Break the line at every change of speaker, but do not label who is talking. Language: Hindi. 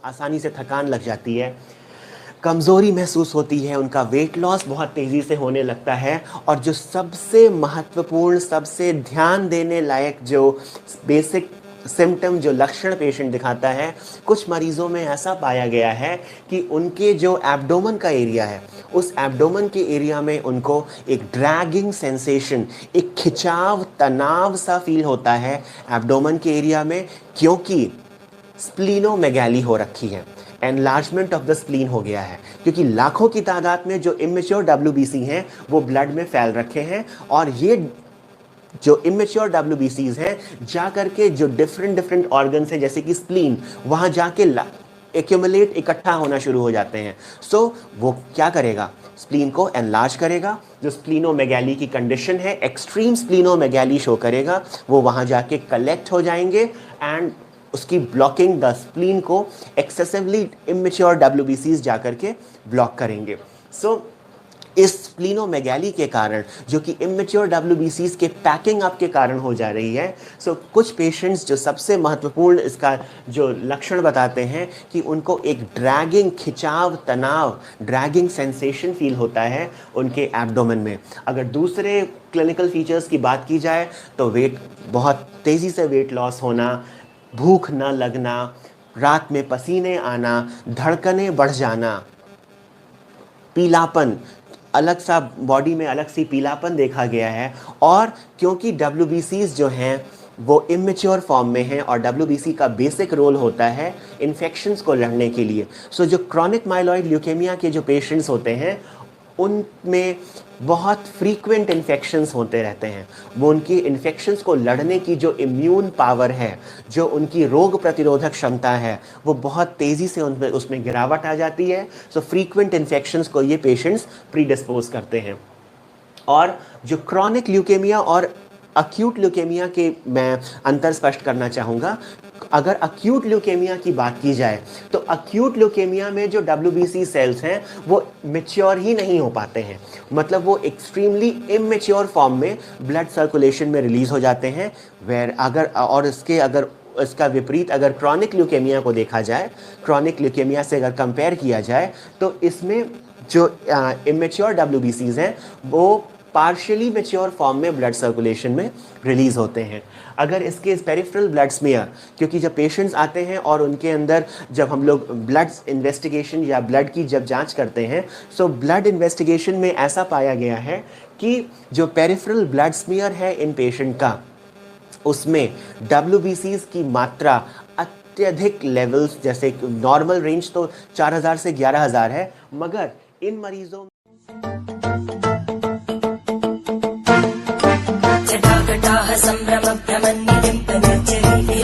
आसानी से थकान लग जाती है, कमज़ोरी महसूस होती है, उनका वेट लॉस बहुत तेज़ी से होने लगता है। और जो सबसे महत्वपूर्ण, सबसे ध्यान देने लायक जो बेसिक सिम्टम, जो लक्षण पेशेंट दिखाता है, कुछ मरीज़ों में ऐसा पाया गया है कि उनके जो एब्डोमेन का एरिया है, उस एब्डोमेन के एरिया में उनको एक ड्रैगिंग सेंसेशन, एक खिंचाव, तनाव सा फील होता है एब्डोमेन के एरिया में, क्योंकि स्प्लीनोमेगैली हो रखी है, एनलार्जमेंट ऑफ द स्प्लीन हो गया है। क्योंकि लाखों की तादाद में जो इमेच्योर WBC हैं वो ब्लड में फैल रखे हैं, और ये जो इमेच्योर WBCs हैं जा करके जो डिफरेंट ऑर्गन्स हैं जैसे कि स्प्लीन, वहां जाके एक्यूमुलेट, इकट्ठा होना शुरू हो जाते हैं। सो वो क्या करेगा, स्प्लीन को एनलार्ज करेगा, जो स्प्लीनोमेगैली की कंडीशन है, एक्सट्रीम स्प्लीनोमेगैली शो करेगा, वो वहां जाके कलेक्ट हो जाएंगे एंड उसकी ब्लॉकिंग द स्प्लीन को एक्सेसिवली इमेच्योर WBCs जाकर के ब्लॉक करेंगे। सो इस स्प्लीनोमेगैली के कारण, जो कि इमेच्योर WBCs के पैकिंग अप के कारण हो जा रही है, सो कुछ पेशेंट्स जो सबसे महत्वपूर्ण इसका जो लक्षण बताते हैं कि उनको एक ड्रैगिंग, खिंचाव, तनाव, ड्रैगिंग सेंसेशन फील होता है उनके एब्डोमेन में। अगर दूसरे क्लिनिकल फीचर्स की बात की जाए तो वेट, बहुत तेज़ी से वेट लॉस होना, भूख न लगना, रात में पसीने आना, धड़कनें बढ़ जाना, पीलापन, अलग सा बॉडी में अलग सी पीलापन देखा गया है। और क्योंकि WBCs जो हैं वो इमेच्योर फॉर्म में हैं और WBC का बेसिक रोल होता है इन्फेक्शंस को लड़ने के लिए, सो जो क्रॉनिक माइलॉइड ल्यूकेमिया के जो पेशेंट्स होते हैं उनमें बहुत फ्रीक्वेंट इन्फेक्शंस होते रहते हैं। वो उनकी इन्फेक्शंस को लड़ने की जो इम्यून पावर है, जो उनकी रोग प्रतिरोधक क्षमता है, वो बहुत तेज़ी से उनमें उसमें गिरावट आ जाती है। सो फ्रीक्वेंट इन्फेक्शंस को ये पेशेंट्स प्रीडिस्पोज करते हैं। और जो क्रॉनिक ल्यूकेमिया और अक्यूट ल्यूकेमिया के मैं अंतर स्पष्ट करना चाहूँगा। अगर अक्यूट ल्यूकेमिया की बात की जाए तो अक्यूट ल्यूकेमिया में जो WBC सेल्स हैं वो मैच्योर ही नहीं हो पाते हैं, मतलब वो एक्सट्रीमली इमेच्योर फॉर्म में ब्लड सर्कुलेशन में रिलीज हो जाते हैं। अगर इसका विपरीत अगर क्रॉनिक ल्यूकेमिया को देखा जाए, क्रॉनिक ल्यूकेमिया से अगर कंपेयर किया जाए तो इसमें जो इमेच्योर WBCs हैं वो पार्शियली मैच्योर फॉर्म में ब्लड सर्कुलेशन में रिलीज होते हैं। अगर इसके पेरिफेरल ब्लड स्मीयर, क्योंकि जब पेशेंट्स आते हैं और उनके अंदर जब हम लोग ब्लड इन्वेस्टिगेशन या ब्लड की जब जांच करते हैं, सो ब्लड इन्वेस्टिगेशन में ऐसा पाया गया है कि जो पेरिफेरल ब्लड स्मीयर है इन पेशेंट का, उसमें WBCs की मात्रा अत्यधिक लेवल्स, जैसे नॉर्मल रेंज तो 4000 से 11000 है, मगर इन मरीजों
जटाकटाह संभ्रम भ्रमन्निधिं